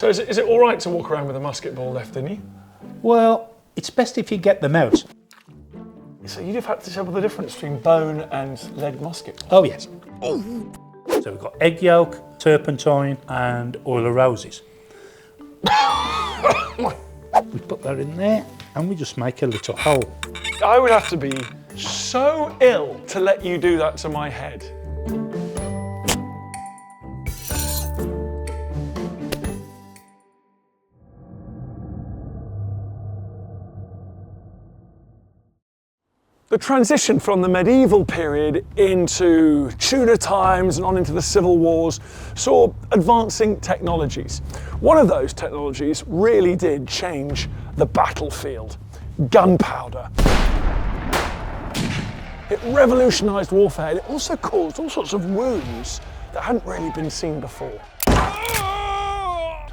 So is it all right to walk around with a musket ball left in you? Well, it's best if you get them out. So you'd have had to tell the difference between bone and lead musket. Oh yes. So we've got egg yolk, turpentine and oil of roses. We put that in there and we just make a little hole. I would have to be so ill to let you do that to my head. The transition from the medieval period into Tudor times and on into the Civil Wars saw advancing technologies. One of those technologies really did change the battlefield: gunpowder. It revolutionised warfare, and it also caused all sorts of wounds that hadn't really been seen before.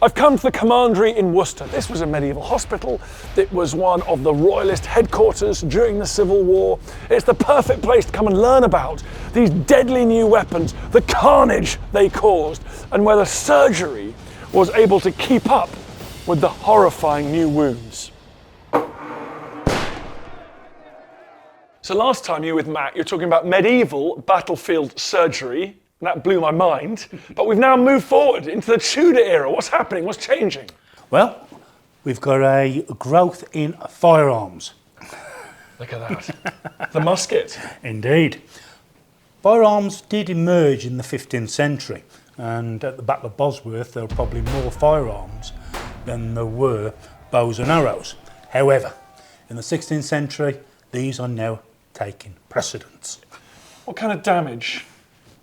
I've come to the commandery in Worcester. This was a medieval hospital. It was one of the royalist headquarters during the Civil War. It's the perfect place to come and learn about these deadly new weapons, the carnage they caused, and whether surgery was able to keep up with the horrifying new wounds. So last time you were with Matt, you were talking about medieval battlefield surgery. That blew my mind, but we've now moved forward into the Tudor era. What's happening? What's changing? Well, we've got a growth in firearms. Look at that. The musket. Indeed. Firearms did emerge in the 15th century, and at the Battle of Bosworth there were probably more firearms than there were bows and arrows. However, in the 16th century, these are now taking precedence. What kind of damage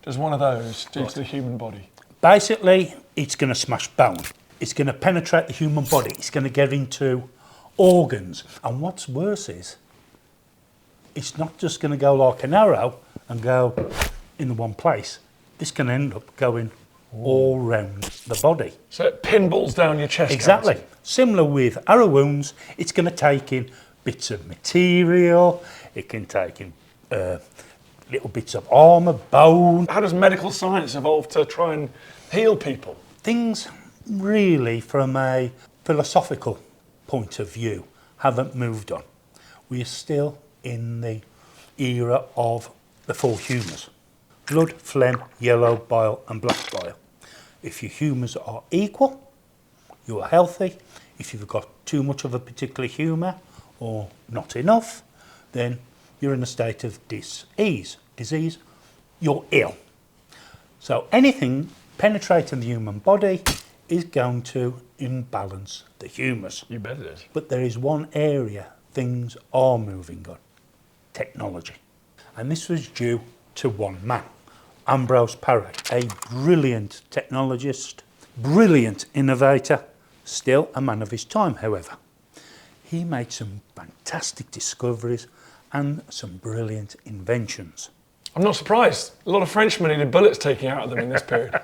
does one of those do to the human body? Basically, it's going to smash bone. It's going to penetrate the human body. It's going to get into organs. And what's worse is, it's not just going to go like an arrow and go in the one place. It's going to end up going all round the body. So it pinballs down your chest. Exactly. cavity. Similar with arrow wounds, it's going to take in bits of material. It can take in little bits of armour, bone. How does medical science evolve to try and heal people? Things really, from a philosophical point of view, haven't moved on. We are still in the era of the four humours: blood, phlegm, yellow bile and black bile. If your humours are equal, you are healthy. If you've got too much of a particular humour or not enough, then you're in a state of disease, you're ill. So anything penetrating the human body is going to imbalance the humours. You bet it is. But there is one area things are moving on: technology. And this was due to one man, Ambrose Paré, a brilliant technologist, brilliant innovator, still a man of his time, however. He made some fantastic discoveries and some brilliant inventions. I'm not surprised. A lot of Frenchmen needed bullets taken out of them in this period.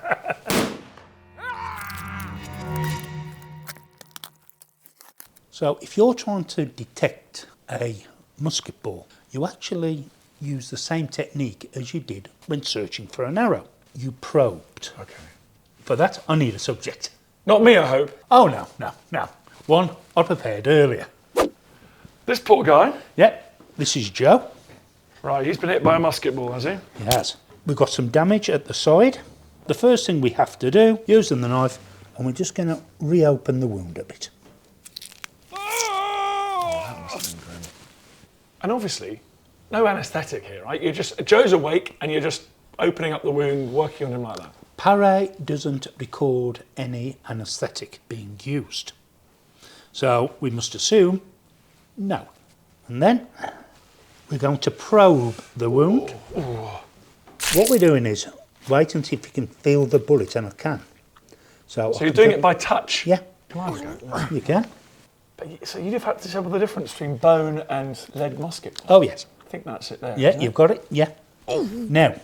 So if you're trying to detect a musket ball, you actually use the same technique as you did when searching for an arrow. You probed. Okay. For that, I need a subject. Not me, I hope. Oh, no. One I prepared earlier. This poor guy. Yeah, this is Joe. Right, he's been hit by a musket ball, has he? He has. We've got some damage at the side. The first thing we have to do, using the knife, and we're just going to reopen the wound a bit. That must have been grim. And obviously, no anaesthetic here, right? Joe's awake and you're just opening up the wound, working on him like that. Paré doesn't record any anaesthetic being used. So we must assume no. And then we're going to probe the wound. What we're doing is wait and see if you can feel the bullet, and I can. So you're doing it by touch? Yeah. Come on, go. You can. But, so you'd have had to tell the difference between bone and lead musket. Oh, yes. I think that's it there. Yeah, you've got it. Yeah. Now,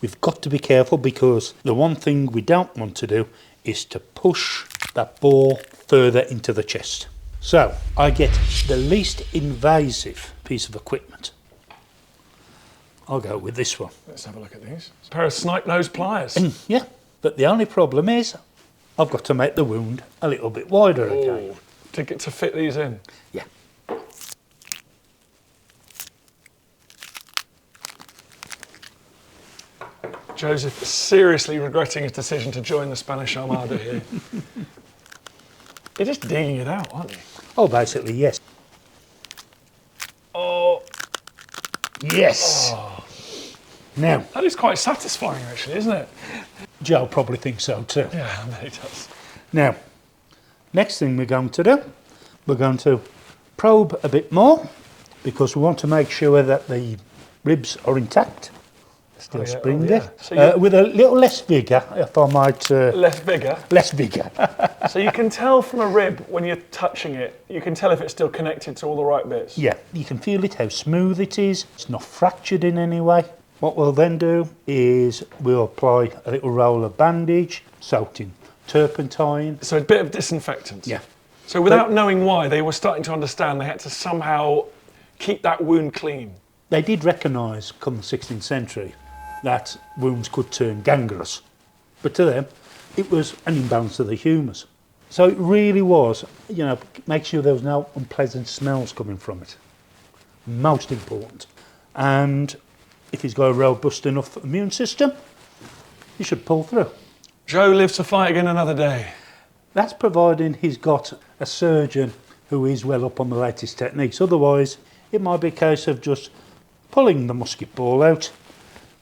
we've got to be careful, because the one thing we don't want to do is to push that ball further into the chest. So I get the least invasive piece of equipment. I'll go with this one. Let's have a look at these. It's a pair of snipe-nose pliers. Yeah, but the only problem is I've got to make the wound a little bit wider again. To fit these in? Yeah. Joseph is seriously regretting his decision to join the Spanish Armada here. You're just digging it out, aren't you? Oh, basically, yes. Oh. Yes. Oh. Now, That is quite satisfying, actually, isn't it? Joe probably thinks so too. Yeah, I bet it does. Now, next thing we're going to do, we're going to probe a bit more because we want to make sure that the ribs are intact. Still spring there. So with a little less vigour, if I might. Less vigour? Less vigour. So you can tell from a rib when you're touching it, you can tell if it's still connected to all the right bits? Yeah, you can feel it, how smooth it is. It's not fractured in any way. What we'll then do is we'll apply a little roll of bandage, soaked in turpentine. So a bit of disinfectant? Yeah. So without knowing why, they were starting to understand they had to somehow keep that wound clean? They did recognise, come the 16th century, that wounds could turn gangrenous. But to them, it was an imbalance of the humours. So it really was, make sure there was no unpleasant smells coming from it. Most important. And if he's got a robust enough immune system, he should pull through. Joe lives to fight again another day. That's providing he's got a surgeon who is well up on the latest techniques. Otherwise, it might be a case of just pulling the musket ball out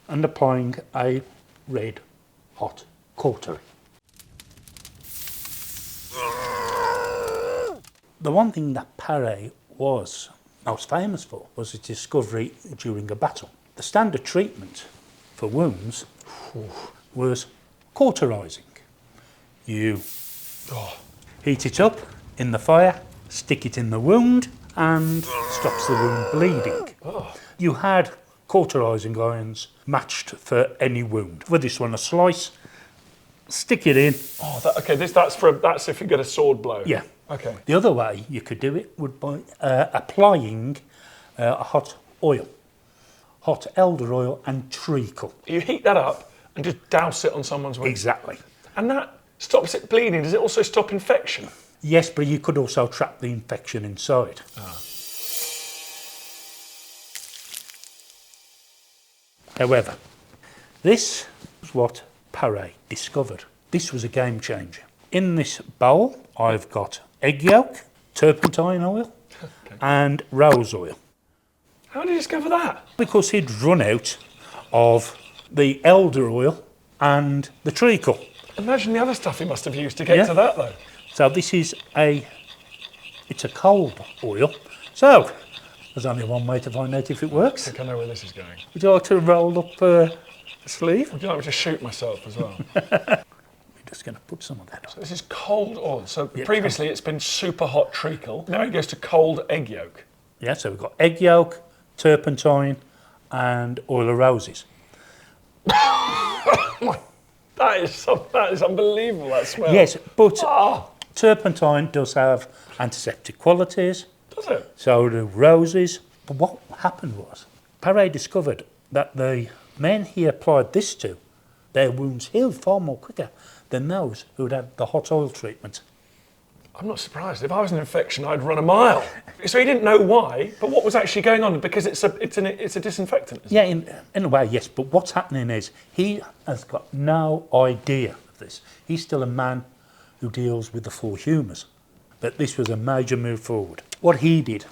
and applying a red hot cautery. The one thing that Paris was most famous for was its discovery during a battle. The standard treatment for wounds was cauterizing. You heat it up in the fire, stick it in the wound, and stops the wound bleeding. You had cauterizing irons matched for any wound. For this one, a slice, stick it in. That's if you get a sword blow. Yeah. Okay. The other way you could do it would by applying a hot oil, hot elder oil and treacle. You heat that up and just douse it on someone's wound. Exactly. And that stops it bleeding. Does it also stop infection? Yes, but you could also trap the infection inside. However, this was what Paris discovered. This was a game changer. In this bowl, I've got egg yolk, turpentine oil, and rose oil. How did you discover that? Because he'd run out of the elder oil and the treacle. Imagine the other stuff he must have used to get to that, though. So this is it's a cold oil. So there's only one way to find out if it works. I think I know where this is going. Would you like to roll up a sleeve? Would you like me to shoot myself as well? We're just going to put some of that on. So this is cold oil. So previously it's been super hot treacle. Now it goes to cold egg yolk. Yeah, so we've got egg yolk, turpentine, and oil of roses. That is unbelievable, that smell. Yes, but turpentine does have antiseptic qualities. Does it? So do roses. But what happened was, Paris discovered that the men he applied this to, their wounds healed far more quicker than those who'd had the hot oil treatment. I'm not surprised. If I was an infection, I'd run a mile. So he didn't know why, but what was actually going on? Because it's a disinfectant, isn't it? Yeah, in a way, yes. But what's happening is he has got no idea of this. He's still a man who deals with the four humours. But this was a major move forward. What he did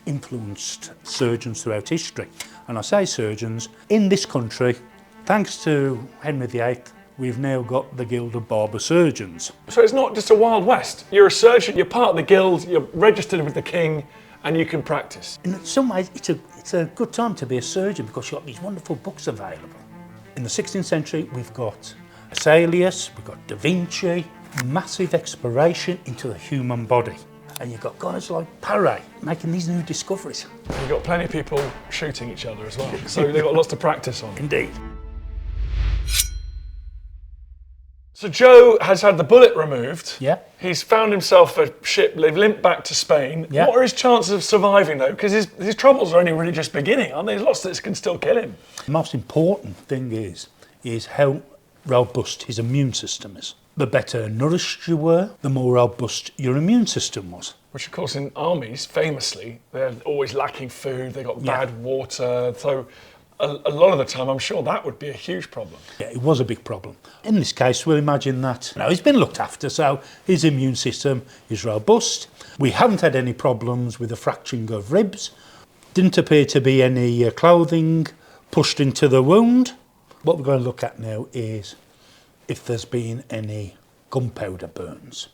influenced surgeons throughout history. And I say surgeons, in this country, thanks to Henry VIII, we've now got the Guild of Barber Surgeons. So it's not just a Wild West. You're a surgeon, you're part of the guild, you're registered with the king, and you can practice. In some ways, it's a good time to be a surgeon because you've got these wonderful books available. In the 16th century, we've got Vesalius, we've got Da Vinci, massive exploration into the human body. And you've got guys like Paris making these new discoveries. You've got plenty of people shooting each other as well, so they've got lots to practice on. Indeed. So Joe has had the bullet removed. Yeah. He's found himself a ship. They've limped back to Spain. Yeah. What are his chances of surviving, though? Because his troubles are only really just beginning, aren't they? There's lots that can still kill him. The most important thing is how robust his immune system is. The better nourished you were, the more robust your immune system was. Which, of course, in armies, famously, they're always lacking food, they've got Yeah. bad water, so a lot of the time, I'm sure that would be a huge problem. Yeah, it was a big problem. In this case, we'll imagine that he's been looked after, so his immune system is robust. We haven't had any problems with the fracturing of ribs. Didn't appear to be any clothing pushed into the wound. What we're going to look at now is if there's been any gunpowder burns.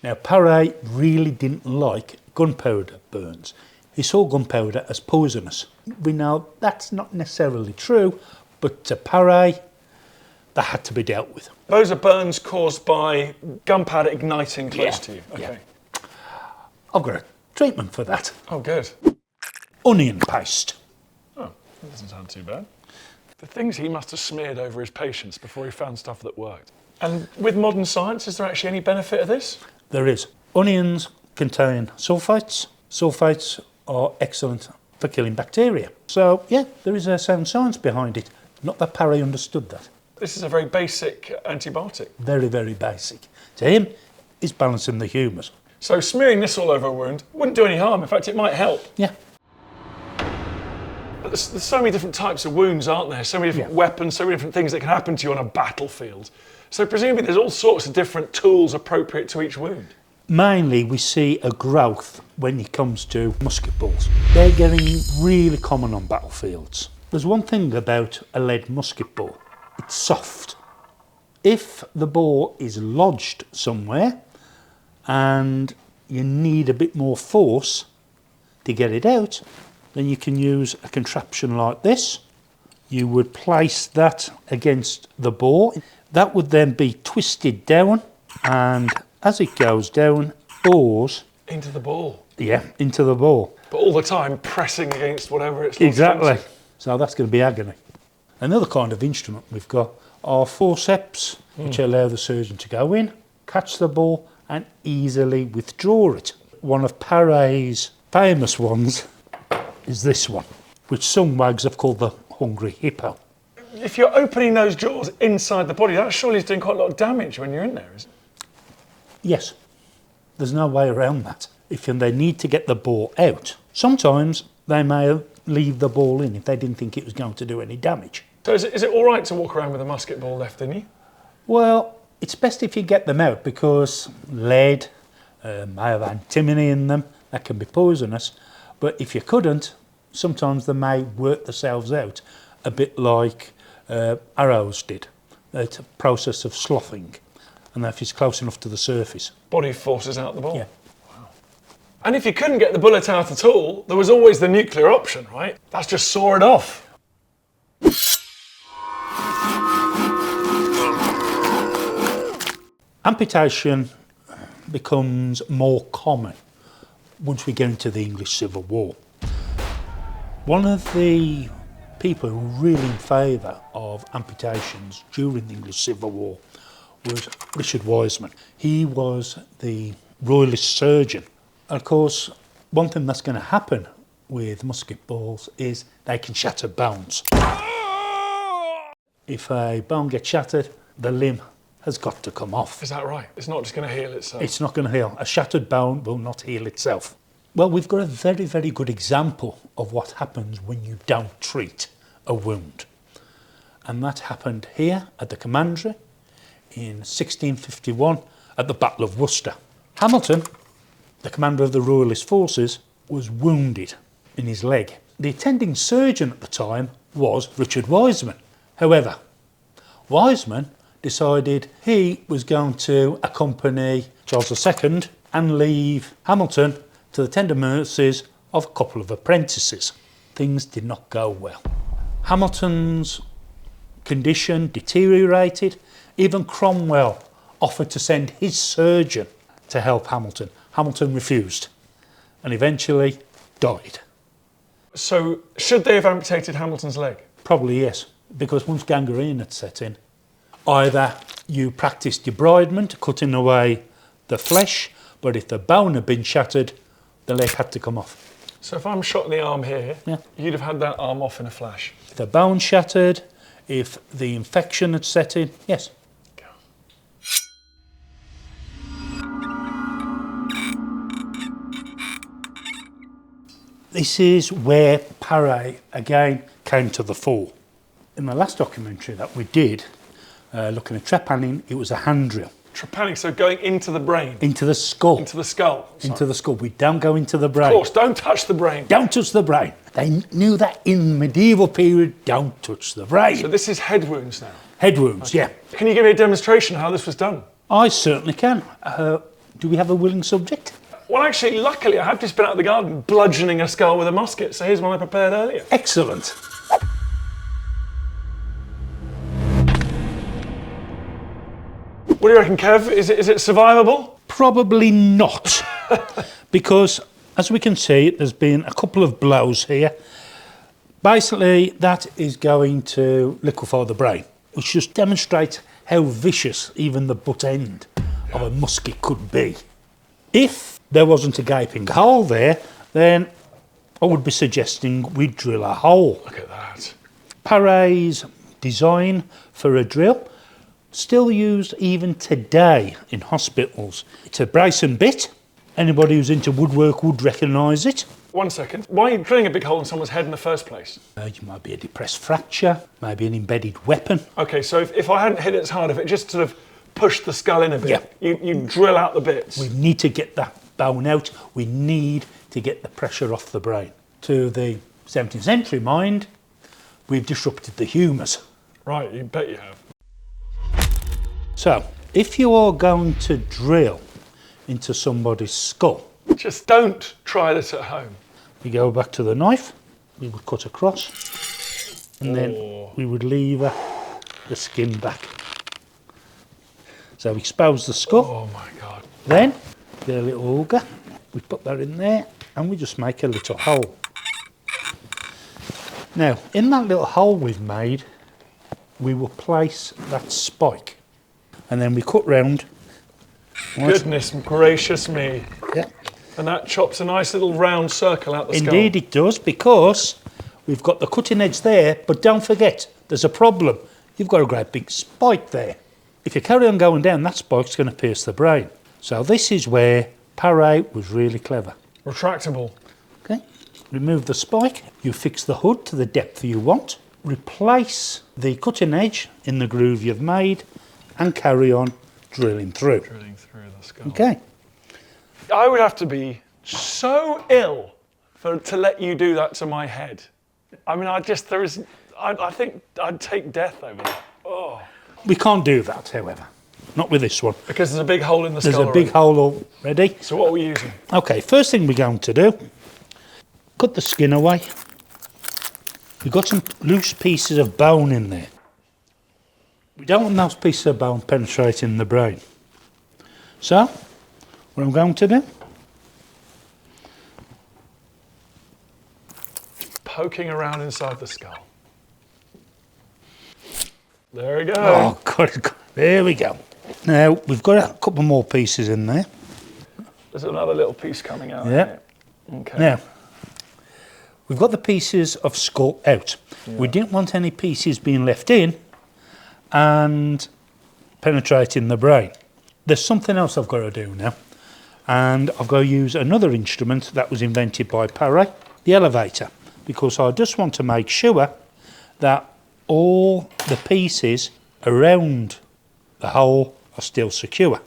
Now, Paré really didn't like gunpowder burns. He saw gunpowder as poisonous. We know that's not necessarily true, but to Paré, that had to be dealt with. Those are burns caused by gunpowder igniting close Yeah, to you. yeah. Okay. I've got a treatment for that. Oh, good. Onion paste. Oh, that doesn't sound too bad. The things he must have smeared over his patients before he found stuff that worked. And with modern science, is there actually any benefit of this? There is. Onions contain sulfates. Sulfates are excellent for killing bacteria. So, yeah, there is a sound science behind it. Not that Paré understood that. This is a very basic antibiotic. Very, very basic. To him, it's balancing the humours. So smearing this all over a wound wouldn't do any harm. In fact, it might help. Yeah. But there's so many different types of wounds, aren't there? So many different weapons, so many different things that can happen to you on a battlefield. So presumably there's all sorts of different tools appropriate to each wound. Mainly, we see a growth when it comes to musket balls. They're getting really common on battlefields. There's one thing about a lead musket ball. It's soft. If the ball is lodged somewhere and you need a bit more force to get it out, then you can use a contraption like this. You would place that against the ball. That would then be twisted down, and as it goes down, bores Into the ball. Yeah, into the ball. But all the time pressing against whatever it's Exactly. So that's going to be agony. Another kind of instrument we've got are forceps, which allow the surgeon to go in, catch the ball, and easily withdraw it. One of Paré's famous ones is this one, which some wags have called the hungry hippo. If you're opening those jaws inside the body, that surely is doing quite a lot of damage when you're in there, isn't it? Yes, there's no way around that. If they need to get the ball out, sometimes they may leave the ball in if they didn't think it was going to do any damage. So is it all right to walk around with a musket ball left in you? Well, it's best if you get them out because lead may have antimony in them, that can be poisonous. But if you couldn't, sometimes they may work themselves out a bit like arrows did. It's a process of sloughing, and if it's close enough to the surface. Body forces out the ball? Yeah. Wow. And if you couldn't get the bullet out at all, there was always the nuclear option, right? That's just saw it off. Amputation becomes more common once we get into the English Civil War. One of the people who were really in favour of amputations during the English Civil War was Richard Wiseman. He was the royalist surgeon. And of course, one thing that's going to happen with musket balls is they can shatter bones. If a bone gets shattered, the limb has got to come off. Is that right? It's not just going to heal itself? It's not going to heal. A shattered bone will not heal itself. Well, we've got a very, very good example of what happens when you don't treat a wound. And that happened here at the Commandery in 1651 at the Battle of Worcester. Hamilton, the commander of the Royalist forces, was wounded in his leg. The attending surgeon at the time was Richard Wiseman. However, Wiseman decided he was going to accompany Charles II and leave Hamilton to the tender mercies of a couple of apprentices. Things did not go well. Hamilton's condition deteriorated. Even Cromwell offered to send his surgeon to help Hamilton. Hamilton refused and eventually died. So should they have amputated Hamilton's leg? Probably yes, because once gangrene had set in, either you practiced debridement, cutting away the flesh, but if the bone had been shattered, the leg had to come off. So if I'm shot in the arm here, Yeah. you'd have had that arm off in a flash. If the bone shattered, If the infection had set in, yes. This is where Paré again came to the fore. In the last documentary that we did, looking at trepanning, it was a hand drill. Trepanning, so going into the brain? Into the skull. Into the skull. Sorry. Into the skull. We don't go into the brain. Of course, don't touch the brain. Don't touch the brain. They knew that in the medieval period, don't touch the brain. So this is head wounds now? Head wounds, yeah. Can you give me a demonstration of how this was done? I certainly can. Do we have a willing subject? Well, actually, luckily, I have just been out of the garden bludgeoning a skull with a musket, so here's one I prepared earlier. Excellent. What do you reckon, Kev? Is it survivable? Probably not, because as we can see, there's been a couple of blows here. Basically, that is going to liquefy the brain, which just demonstrates how vicious even the butt end of a musket could be. If there wasn't a gaping hole there, then I would be suggesting we drill a hole. Look at that. Paré's design for a drill, still used even today in hospitals. It's a brace and bit. Anybody who's into woodwork would recognise it. 1 second. Why are you drilling a big hole in someone's head in the first place? You might be a depressed fracture, maybe an embedded weapon. Okay, so if I hadn't hit it as hard, if it just sort of pushed the skull in a bit, you drill out the bits. We need to get that bone out. We need to get the pressure off the brain. To the 17th century mind, we've disrupted the humours. Right, you bet you have. So, if you are going to drill into somebody's skull, just don't try this at home. We go back to the knife, we would cut across, and then we would lever the skin back. So expose the skull. Oh my God. Then, get a little auger, we put that in there, and we just make a little hole. Now, in that little hole we've made, we will place that spike. And then we cut round. Goodness gracious me. Yeah. And that chops a nice little round circle out the skull. Indeed it does, because we've got the cutting edge there, but don't forget, there's a problem. You've got a great big spike there. If you carry on going down, that spike's going to pierce the brain. So this is where Paré was really clever. Retractable. Okay. Remove the spike, you fix the hood to the depth you want, replace the cutting edge in the groove you've made, and carry on drilling through. Drilling through the skull. Okay. I would have to be so ill to let you do that to my head. I mean, I think I'd take death over that. Oh. We can't do that, however. Not with this one. Because there's a big hole in the skull. There's a big hole already. So what are we using? Okay, first thing we're going to do, cut the skin away. We've got some loose pieces of bone in there. We don't want those pieces of bone penetrating the brain. So, what I'm going to do, poking around inside the skull. There we go. Oh, God, there we go. Now, we've got a couple more pieces in there. There's another little piece coming out. Yeah. Okay. Now, we've got the pieces of skull out. Yeah. We didn't want any pieces being left in and penetrating the brain. There's something else I've got to do now, and I've got to use another instrument that was invented by Paré, the elevator, because I just want to make sure that all the pieces around the hole are still secure.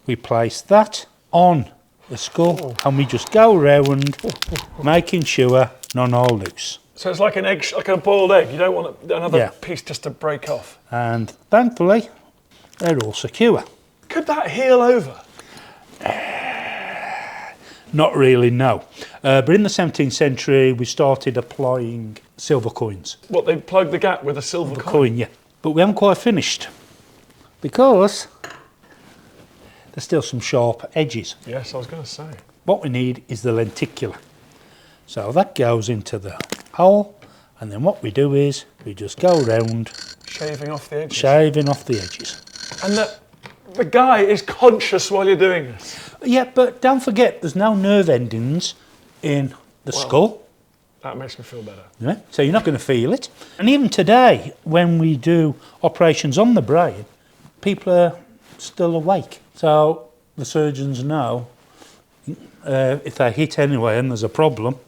We place that on the skull and we just go around making sure none are loose. So it's like an egg, like a boiled egg. You don't want another piece just to break off. And thankfully, they're all secure. Could that heal over? Not really, no. But in the 17th century, we started applying silver coins. What, they plugged the gap with a silver coin? Yeah. But we haven't quite finished, because there's still some sharp edges. Yes, I was going to say. What we need is the lenticular. So that goes into the hole, and then what we do is we just go around shaving off the edges. Shaving off the edges. And the guy is conscious while you're doing this. Yeah, but don't forget, there's no nerve endings in the skull. That makes me feel better. Yeah? So you're not going to feel it. And even today, when we do operations on the brain, people are still awake. So the surgeons know if they hit anyway and there's a problem,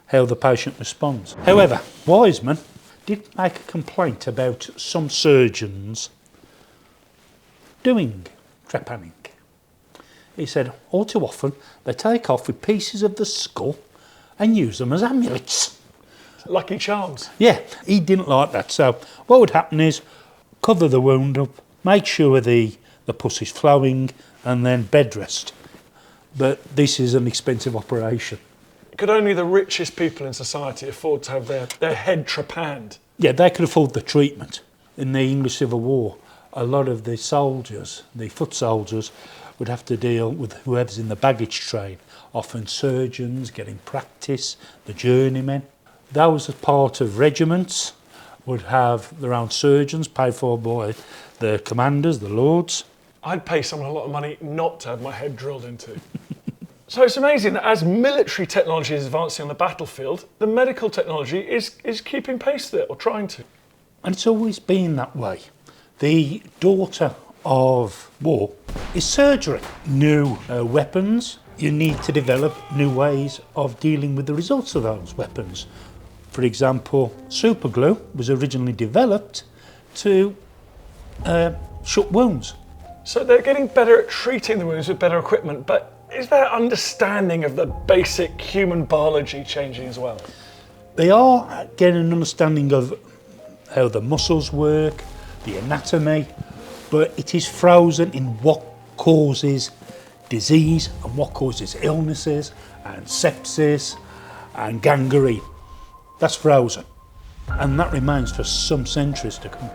how the patient responds. However, Wiseman did make a complaint about some surgeons doing trepanning. He said all too often they take off with pieces of the skull and use them as amulets. Lucky charms. Yeah, he didn't like that. So what would happen is cover the wound up, make sure the pus is flowing, and then bed rest. But this is an expensive operation. Could only the richest people in society afford to have their head trepanned? Yeah, they could afford the treatment. In the English Civil War, a lot of the soldiers, the foot soldiers, would have to deal with whoever's in the baggage train, often surgeons getting practice, the journeymen. Those as part of regiments would have their own surgeons paid for by the commanders, the lords. I'd pay someone a lot of money not to have my head drilled into. So it's amazing that as military technology is advancing on the battlefield, the medical technology is keeping pace with it, or trying to. And it's always been that way. The daughter of war is surgery. New weapons, you need to develop new ways of dealing with the results of those weapons. For example, superglue was originally developed to shut wounds. So they're getting better at treating the wounds with better equipment, but is their understanding of the basic human biology changing as well? They are getting an understanding of how the muscles work, the anatomy, but it is frozen in what causes disease and what causes illnesses and sepsis and gangrene. That's frozen, and that remains for some centuries to come.